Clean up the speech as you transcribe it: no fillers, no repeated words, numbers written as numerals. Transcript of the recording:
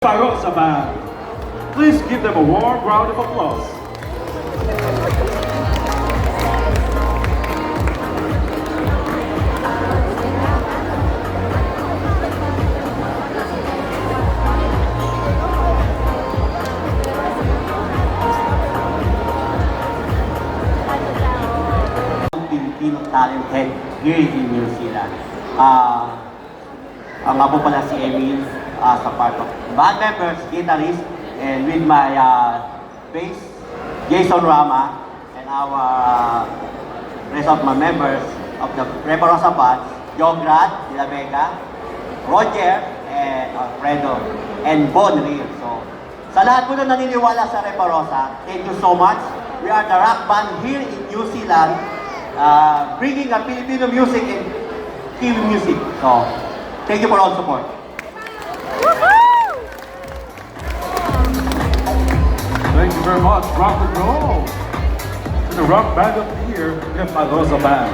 Farosa Band. Please give them a warm round of applause. Filipino talent head here in New Zealand. Ang nga po pala si Emil sa part of band members, guitarist, and with my bass, Jason Rama, and our rest of my members of the Reparosa Band, Jograd, De La Vega, Roger, and Alfredo, and Bon Real. So, sa lahat po na naniniwala sa Reparosa, thank you so much. We are the rock band here in New Zealand, bringing a Filipino music and Kiwi music. So, thank you for all support. Thank you very much. Rock and roll. To the rock band of the year, the Farosa Band.